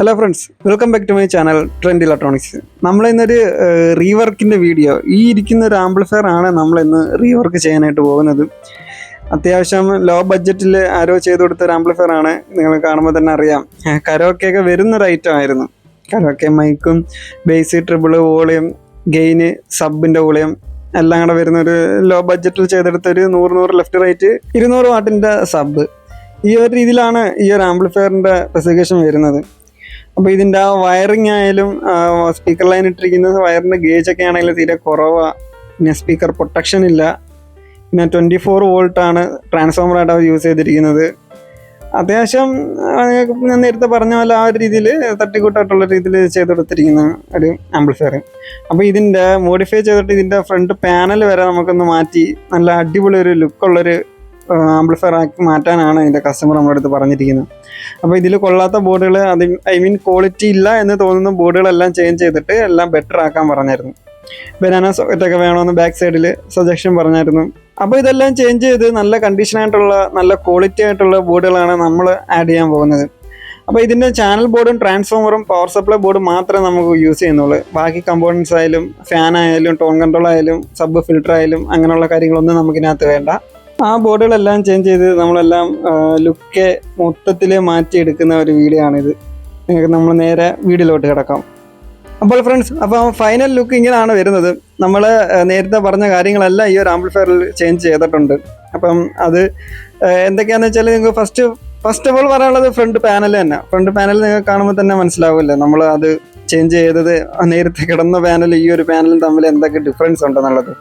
Hello friends, welcome back to my channel trend electronics. നമ്മളിന്നൊരു റീവർക്കിൻ്റെ video, ഈ ഇരിക്കുന്ന ഒരു ആംപ്ലിഫയർ ആണ് നമ്മളിന്ന് റീവർക്ക് ചെയ്യാനായിട്ട് പോകുന്നത്. അത്യാവശ്യം ലോ ബഡ്ജറ്റിൽ ആരോ ചെയ്ത് കൊടുത്ത ഒരു ആംപ്ലിഫയർ ആണ്. നിങ്ങൾ കാണുമ്പോൾ തന്നെ അറിയാം, കരോക്കെയൊക്കെ വരുന്നൊരു ഐറ്റം ആയിരുന്നു. കരോക്കെ മൈക്കും ബേസ്, ട്രിബിള്, വോളിയം, ഗെയിന്, സബിൻ്റെ വോളിയം എല്ലാം കൂടെ വരുന്നൊരു ലോ ബഡ്ജറ്റിൽ ചെയ്തെടുത്തൊരു 100 ലെഫ്റ്റ് റൈറ്റ് 200 വാട്ടിൻ്റെ സബ്. ഈ ഒരു രീതിയിലാണ് ഈ ഒരു ആംപ്ലിഫയറിൻ്റെ സ്പെസിഫിക്കേഷൻ വരുന്നത്. അപ്പോൾ ഇതിൻ്റെ ആ വയറിങ് ആയാലും സ്പീക്കർ ലൈൻ ഇട്ടിരിക്കുന്നത് വയറിൻ്റെ ഗേജൊക്കെ ആണെങ്കിലും തീരെ കുറവാണ്. പിന്നെ സ്പീക്കർ പ്രൊട്ടക്ഷൻ ഇല്ല. പിന്നെ 24 വോൾട്ടാണ് ട്രാൻസ്ഫോമറായിട്ട് അവർ യൂസ് ചെയ്തിരിക്കുന്നത്. അത്യാവശ്യം ഞാൻ നേരത്തെ പറഞ്ഞ പോലെ ആ ഒരു രീതിയിൽ തട്ടിക്കൂട്ടായിട്ടുള്ള രീതിയിൽ ചെയ്തെടുത്തിരിക്കുന്ന ഒരു ആംപ്ലിഫയർ. അപ്പോൾ ഇതിൻ്റെ മോഡിഫൈ ചെയ്തിട്ട് ഇതിൻ്റെ ഫ്രണ്ട് പാനൽ വരെ നമുക്കൊന്ന് മാറ്റി നല്ല അടിപൊളി ഒരു ലുക്കുള്ളൊരു ആംപ്ലിഫയർ ആക്കി മാറ്റാനാണ് ഇതിൻ്റെ കസ്റ്റമർ നമ്മുടെ അടുത്ത് പറഞ്ഞിരിക്കുന്നത്. അപ്പോൾ ഇതിൽ കൊള്ളാത്ത ബോർഡുകൾ, ക്വാളിറ്റി ഇല്ല എന്ന് തോന്നുന്ന ബോർഡുകളെല്ലാം ചേഞ്ച് ചെയ്തിട്ട് എല്ലാം ബെറ്റർ ആക്കാൻ പറഞ്ഞായിരുന്നു. ബനാന സോക്കറ്റൊക്കെ വേണമെന്ന് ബാക്ക് സൈഡിൽ സജഷൻ പറഞ്ഞായിരുന്നു. അപ്പോൾ ഇതെല്ലാം ചേഞ്ച് ചെയ്ത് നല്ല കണ്ടീഷനായിട്ടുള്ള നല്ല ക്വാളിറ്റി ആയിട്ടുള്ള ബോർഡുകളാണ് നമ്മൾ ആഡ് ചെയ്യാൻ പോകുന്നത്. അപ്പോൾ ഇതിൻ്റെ ചാനൽ ബോർഡും ട്രാൻസ്ഫോമറും പവർ സപ്ലൈ ബോർഡും മാത്രമേ നമുക്ക് യൂസ് ചെയ്യുന്നുള്ളൂ. ബാക്കി കമ്പോണൻസ് ആയാലും ഫാൻ ആയാലും ടോൺ കൺട്രോൾ ആയാലും സബ് ഫിൽറ്റർ ആയാലും അങ്ങനെയുള്ള കാര്യങ്ങളൊന്നും നമുക്കിതിനകത്ത് വേണ്ട. ആ ബോർഡുകളെല്ലാം ചേഞ്ച് ചെയ്ത് നമ്മളെല്ലാം ലുക്ക് മൊത്തത്തിൽ മാറ്റിയെടുക്കുന്ന ഒരു വീഡിയോ ആണിത്. നിങ്ങൾക്ക് നമ്മൾ നേരെ വീഡിയോയിലോട്ട് കിടക്കാം. അപ്പോൾ ഫ്രണ്ട്സ്, അപ്പോൾ ഫൈനൽ ലുക്ക് ഇങ്ങനെയാണ് വരുന്നത്. നമ്മൾ നേരത്തെ പറഞ്ഞ കാര്യങ്ങളെല്ലാം ഈ ഒരു ആംപ്ലിഫയറിൽ ചേഞ്ച് ചെയ്തിട്ടുണ്ട്. അപ്പം അത് എന്തൊക്കെയാണെന്ന് വെച്ചാൽ നിങ്ങൾക്ക് ഫസ്റ്റ് ഓഫ് ഓൾ പറയാനുള്ളത് ഫ്രണ്ട് പാനൽ തന്നെ. ഫ്രണ്ട് പാനൽ നിങ്ങൾക്ക് കാണുമ്പോൾ തന്നെ മനസ്സിലാവില്ലേ നമ്മൾ അത് ചേഞ്ച് ചെയ്തത് നേരത്തെ കിടന്ന പാനൽ ഈ ഒരു പാനലും തമ്മിൽ എന്തൊക്കെ ഡിഫറൻസ് ഉണ്ടെന്നുള്ളത്.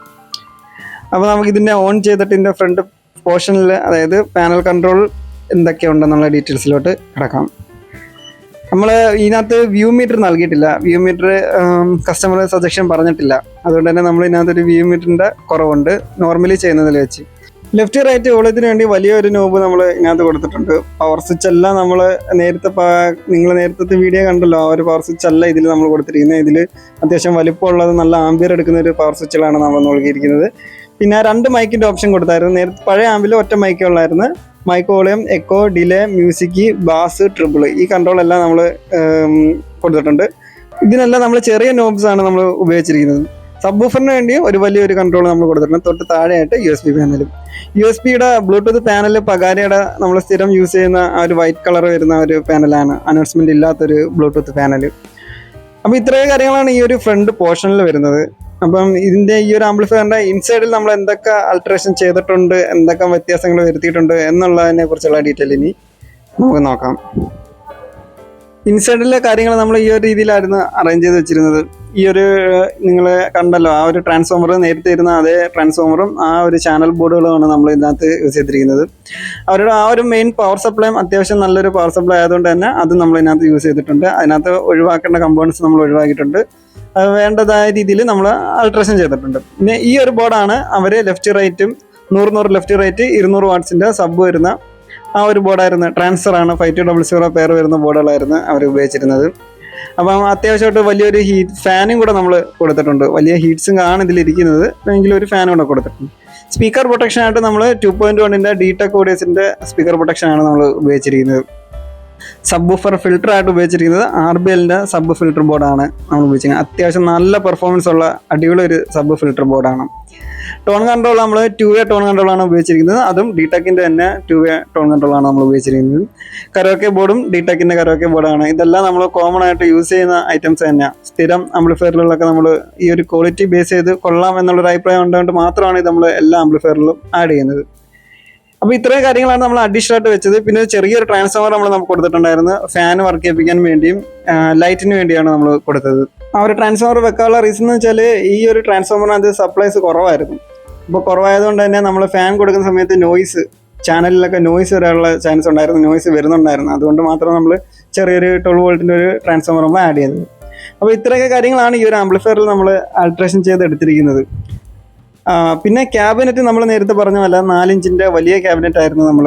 അപ്പോൾ നമുക്ക് ഇതിനെ ഓൺ ചെയ്തിട്ട് ഇതിൻ്റെ ഫ്രണ്ട് പോർഷനിൽ, അതായത് പാനൽ കൺട്രോൾ എന്തൊക്കെ ഉണ്ടെന്നുള്ള ഡീറ്റെയിൽസിലോട്ട് കിടക്കാം. നമ്മൾ ഇതിനകത്ത് വ്യൂ മീറ്റർ നൽകിയിട്ടില്ല. വ്യൂ മീറ്റർ കസ്റ്റമർ സജഷൻ പറഞ്ഞിട്ടില്ല. അതുകൊണ്ട് തന്നെ നമ്മൾ ഇതിനകത്തൊരു വ്യൂ മീറ്ററിൻ്റെ കുറവുണ്ട് നോർമലി ചെയ്യുന്നതിൽ വെച്ച്. ലെഫ്റ്റ് റൈറ്റ് വോളിയത്തിന് വേണ്ടി വലിയൊരു നോബ് നമ്മൾ ഇതിനകത്ത് കൊടുത്തിട്ടുണ്ട്. പവർ സ്വിച്ച് എല്ലാം നമ്മൾ നിങ്ങൾ നേരത്തെ വീഡിയോ കണ്ടല്ലോ, ആ ഒരു പവർ സ്വിച്ച് അല്ല ഇതിൽ നമ്മൾ കൊടുത്തിരിക്കുന്നത്. ഇതിൽ അത്യാവശ്യം വലിപ്പമുള്ളത് നല്ല ആംബിയർ എടുക്കുന്ന ഒരു പവർ സ്വിച്ചുകളാണ് നമ്മൾ നൽകിയിരിക്കുന്നത്. പിന്നെ 2 മൈക്കിൻ്റെ ഓപ്ഷൻ കൊടുത്തായിരുന്നു. നേരത്തെ പഴയ ആമ്പിൽ ഒറ്റ മൈക്കേ ഉള്ളായിരുന്നു. Mic volume, echo, delay, music, bass, treble, ഈ കൺട്രോൾ എല്ലാം നമ്മൾ കൊടുത്തിട്ടുണ്ട്. ഇതിനെല്ലാം നമ്മൾ ചെറിയ നോബ്സ് ആണ് നമ്മൾ ഉപയോഗിച്ചിരിക്കുന്നത്. സബ് വൂഫറിന് വേണ്ടി ഒരു വലിയൊരു കൺട്രോൾ നമ്മൾ കൊടുത്തിട്ടുണ്ട്. തൊട്ട് താഴെയായിട്ട് USB പാനലും. USB-യുടെ ബ്ലൂടൂത്ത് പാനൽ പകാരയുടെ നമ്മൾ സ്ഥിരം യൂസ് ചെയ്യുന്ന ആ ഒരു വൈറ്റ് കളർ വരുന്ന ഒരു പാനലാണ്, അനൗൺസ്മെന്റ് ഇല്ലാത്തൊരു ബ്ലൂടൂത്ത് പാനൽ. അപ്പോൾ ഇത്രയും കാര്യങ്ങളാണ് ഈ ഒരു ഫ്രണ്ട് പോർഷനിൽ വരുന്നത്. അപ്പം ഇതിൻ്റെ ഈ ഒരു ആംപ്ലിഫയറിൻ്റെ ഇൻസൈഡിൽ നമ്മൾ എന്തൊക്കെ ആൾട്ടറേഷൻ ചെയ്തിട്ടുണ്ട്, എന്തൊക്കെ വ്യത്യാസങ്ങൾ വരുത്തിയിട്ടുണ്ട് എന്നുള്ളതിനെ കുറിച്ചുള്ള ഡീറ്റെയിൽ ഇനി നമുക്ക് നോക്കാം. ഇൻസൈഡിലെ കാര്യങ്ങൾ നമ്മൾ ഈ ഒരു രീതിയിലായിരുന്നു അറേഞ്ച് ചെയ്ത് വെച്ചിരുന്നത്. ഈ ഒരു നിങ്ങൾ കണ്ടല്ലോ, ആ ഒരു ട്രാൻസ്ഫോമർ നേരത്തെ ഇരുന്ന അതേ ട്രാൻസ്ഫോമറും ആ ഒരു ചാനൽ ബോർഡുകളുമാണ് നമ്മൾ ഇതിനകത്ത് യൂസ് ചെയ്തിരിക്കുന്നത്. അവരുടെ ആ ഒരു മെയിൻ പവർ സപ്ലൈയും അത്യാവശ്യം നല്ലൊരു പവർ സപ്ലൈ ആയതുകൊണ്ട് തന്നെ അത് നമ്മൾ ഇതിനകത്ത് യൂസ് ചെയ്തിട്ടുണ്ട്. അതിനകത്ത് ഒഴിവാക്കേണ്ട കമ്പോണൻസ് നമ്മൾ ഒഴിവാക്കിയിട്ടുണ്ട്. അത് വേണ്ടതായ രീതിയിൽ നമ്മൾ ആൾട്രേഷൻ ചെയ്തിട്ടുണ്ട്. പിന്നെ ഈ ഒരു ബോർഡാണ് അവർ ലെഫ്റ്റ് റൈറ്റും 100 ലെഫ്റ്റ് റൈറ്റ് 200 വാട്ട്സിൻ്റെ സബ് വരുന്ന ആ ഒരു ബോർഡായിരുന്നു. ട്രാൻസ്ഫറാണ് 5200 പേർ വരുന്ന ബോർഡുകളായിരുന്നു അവർ ഉപയോഗിച്ചിരുന്നത്. അപ്പം അത്യാവശ്യമായിട്ട് വലിയൊരു ഫാനും കൂടെ നമ്മൾ കൊടുത്തിട്ടുണ്ട്. വലിയ ഹീറ്റ്സും ആണ് ഇതിലിരിക്കുന്നത്, എങ്കിലും ഒരു ഫാനും കൂടെ കൊടുത്തിട്ടുണ്ട്. സ്പീക്കർ പ്രൊട്ടക്ഷനായിട്ട് നമ്മൾ 2.1-ൻ്റെ DTEC ഓഡിയസിൻ്റെ സ്പീക്കർ പ്രൊട്ടക്ഷനാണ് നമ്മൾ ഉപയോഗിച്ചിരിക്കുന്നത്. സബ് വൂഫർ ഫിൽറ്റർ ആയിട്ട് ഉപയോഗിച്ചിരിക്കുന്നത് RBLൻ്റെ സബ് ഫിൽറ്റർ ബോർഡാണ് നമ്മൾ ഉപയോഗിച്ചിരിക്കുന്നത്. അത്യാവശ്യം നല്ല പെർഫോമൻസ് ഉള്ള അടിപൊളി ഒരു സബ് ഫിൽറ്റർ ബോർഡാണ്. ടോൺ കൺട്രോൾ നമ്മൾ 2-വേ ടോൺ കൺട്രോളാണ് ഉപയോഗിച്ചിരിക്കുന്നത്. അതും DTECൻ്റെ തന്നെ 2-വേ ടോൺ കൺട്രോളാണ് നമ്മൾ ഉപയോഗിച്ചിരിക്കുന്നത്. കരോക്കെ ബോർഡും DTECൻ്റെ കരോക്കെ ബോർഡാണ്. ഇതെല്ലാം നമ്മൾ കോമൺ ആയിട്ട് യൂസ് ചെയ്യുന്ന ഐറ്റംസ് തന്നെയാണ്. സ്ഥിരം ആംപ്ലിഫയറുകളിലൊക്കെ നമ്മൾ ഈ ഒരു ക്വാളിറ്റി ബേസ് ചെയ്ത് കൊള്ളാം എന്നുള്ളൊരു അഭിപ്രായം ഉണ്ടായിട്ട് മാത്രമാണ് ഇത് നമ്മൾ എല്ലാ ആംപ്ലിഫയറിലും ആഡ് ചെയ്യുന്നത്. അപ്പോൾ ഇത്രയും കാര്യങ്ങളാണ് നമ്മൾ അഡീഷണൽ ആയിട്ട് വെച്ചത്. പിന്നെ ചെറിയൊരു ട്രാൻസ്ഫോമർ നമുക്ക് കൊടുത്തിട്ടുണ്ടായിരുന്നു. ഫാൻ വർക്ക് ചെയ്യിപ്പിക്കാൻ വേണ്ടിയും ലൈറ്റിന് വേണ്ടിയാണ് നമ്മൾ കൊടുത്തത്. ആ ഒരു ട്രാൻസ്ഫോമർ വെക്കാനുള്ള റീസൺ എന്ന് വെച്ചാൽ ഈ ഒരു ട്രാൻസ്ഫോമറിനകത്ത് സപ്ലൈസ് കുറവായിരുന്നു. അപ്പോൾ കുറവായതുകൊണ്ട് തന്നെ നമ്മൾ ഫാൻ കൊടുക്കുന്ന സമയത്ത് നോയ്സ്, ചാനലിലൊക്കെ നോയ്സ് വരാനുള്ള ചാൻസ് ഉണ്ടായിരുന്നു, നോയ്സ് വരുന്നുണ്ടായിരുന്നു. അതുകൊണ്ട് മാത്രം നമ്മൾ ചെറിയൊരു 12 വോൾട്ടിൻ്റെ ഒരു ട്രാൻസ്ഫോമർ നമ്മൾ ആഡ് ചെയ്തത്. അപ്പോൾ ഇത്രയൊക്കെ കാര്യങ്ങളാണ് ഈ ഒരു ആംപ്ലിഫയറിൽ നമ്മൾ ആൾട്രേഷൻ ചെയ്ത് എടുത്തിരിക്കുന്നത്. പിന്നെ ക്യാബിനറ്റ് നമ്മൾ നേരത്തെ പറഞ്ഞ പോലെ 4 ഇഞ്ചിൻ്റെ വലിയ ക്യാബിനറ്റ് ആയിരുന്നു നമ്മൾ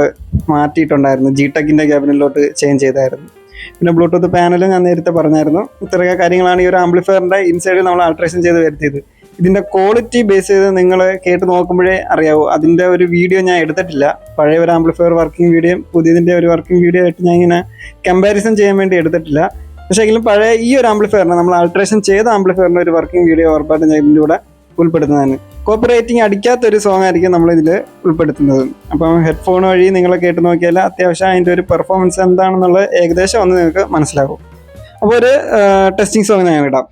മാറ്റിയിട്ടുണ്ടായിരുന്നു. DTECൻ്റെ ക്യാബിനറ്റിലോട്ട് ചേഞ്ച് ചെയ്തായിരുന്നു. പിന്നെ ബ്ലൂടൂത്ത് പാനലും ഞാൻ നേരത്തെ പറഞ്ഞായിരുന്നു. ഇത്രയൊക്കെ കാര്യങ്ങളാണ് ഈ ഒരു ആംപ്ലിഫയറിൻ്റെ ഇൻസൈഡിൽ നമ്മൾ ആൾട്രേഷൻ ചെയ്ത് വരുത്തിയത്. ഇതിൻ്റെ ക്വാളിറ്റി ബേസ് ചെയ്ത് നിങ്ങൾ കേട്ട് നോക്കുമ്പോഴേ അറിയാവൂ. അതിൻ്റെ ഒരു വീഡിയോ ഞാൻ എടുത്തിട്ടില്ല. പഴയ ഒരു ആംപ്ലിഫയർ വർക്കിംഗ് വീഡിയോ പുതിയതിൻ്റെ ഒരു വർക്കിംഗ് വീഡിയോ ആയിട്ട് ഞാൻ ഇങ്ങനെ കമ്പാരിസൺ ചെയ്യാൻ വേണ്ടി എടുത്തിട്ടില്ല. പക്ഷേ എങ്കിലും പഴയ ഈ ഒരു ആംപ്ലിഫയറിന് നമ്മൾ ആൾട്രേഷൻ ചെയ്ത ആംപ്ലിഫയറിൻ്റെ ഒരു വർക്കിംഗ് വീഡിയോ ഉറപ്പായിട്ടും ഞാൻ ഇതിൻ്റെ കൂടെ ഉൾപ്പെടുത്തുന്നതാണ്. കോപ്പി റൈറ്റിംഗ് അടിക്കാത്തൊരു സോങ് ആയിരിക്കും നമ്മളിതിൽ ഉൾപ്പെടുത്തുന്നത്. അപ്പം ഹെഡ്ഫോൺ വഴി നിങ്ങൾ കേട്ട് നോക്കിയാൽ അത്യാവശ്യം അതിൻ്റെ ഒരു പെർഫോമൻസ് എന്താണെന്നുള്ളത് ഏകദേശം ഒന്ന് നിങ്ങൾക്ക് മനസ്സിലാകും. അപ്പോൾ ഒരു ടെസ്റ്റിംഗ് സോങ് ഞാൻ ഇടാം.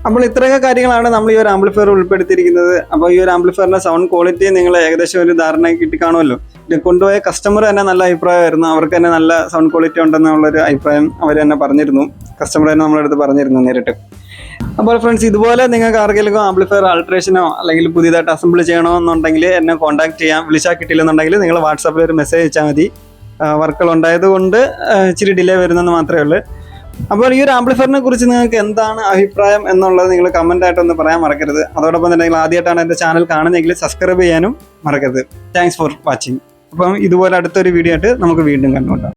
അപ്പോൾ ഇത്രയൊക്കെ കാര്യങ്ങളാണ് നമ്മൾ ഈ ഒരു ആംപ്ലിഫയർ ഉൾപ്പെടുത്തിയിരിക്കുന്നത്. അപ്പോൾ ഈ ഒരു ആംപ്ലിഫയറിന്റെ സൗണ്ട് ക്വാളിറ്റി നിങ്ങൾ ഏകദേശം ഒരു ധാരണ കിട്ടി കാണുമല്ലോ. ഇത് കൊണ്ടുപോയ കസ്റ്റമർ തന്നെ നല്ല അഭിപ്രായമായിരുന്നു. അവർക്ക് തന്നെ നല്ല സൗണ്ട് ക്വാളിറ്റി ഉണ്ടെന്നുള്ളൊരു അഭിപ്രായം അവർ തന്നെ പറഞ്ഞിരുന്നു. കസ്റ്റമർ തന്നെ നമ്മുടെ അടുത്ത് പറഞ്ഞിരുന്നു നേരിട്ട്. അപ്പോൾ ഫ്രണ്ട്സ്, ഇതുപോലെ നിങ്ങൾക്ക് ആർക്കെങ്കിലും ആംപ്ലിഫയർ ആൾട്രേഷനോ അല്ലെങ്കിൽ പുതിയതായിട്ട് അസംബിൾ ചെയ്യണോ എന്നുണ്ടെങ്കിൽ എന്നെ കോൺടാക്ട് ചെയ്യാം. വിളിച്ചാൽ കിട്ടില്ലെന്നുണ്ടെങ്കിൽ നിങ്ങൾ വാട്സാപ്പിൽ ഒരു മെസ്സേജ് അയച്ചാൽ മതി. വർക്കുകൾ ഉണ്ടായതുകൊണ്ട് ഇച്ചിരി ഡിലേ വരുന്നെന്ന് മാത്രമേ ഉള്ളൂ. അപ്പോൾ ഈ ഒരു ആംപ്ലിഫയറിനെ കുറിച്ച് നിങ്ങൾക്ക് എന്താണ് അഭിപ്രായം എന്നുള്ളത് നിങ്ങൾ കമൻ്റ് ആയിട്ടൊന്ന് പറയാൻ മറക്കരുത്. അതോടൊപ്പം തന്നെ നിങ്ങൾ ആദ്യമായിട്ടാണ് എൻ്റെ ചാനൽ കാണുന്നതെങ്കിൽ സബ്സ്ക്രൈബ് ചെയ്യാനും മറക്കരുത്. Thanks for watching. അപ്പം ഇതുപോലെ അടുത്തൊരു വീഡിയോ ആയിട്ട് നമുക്ക് വീണ്ടും കണ്ടുമുട്ടാം.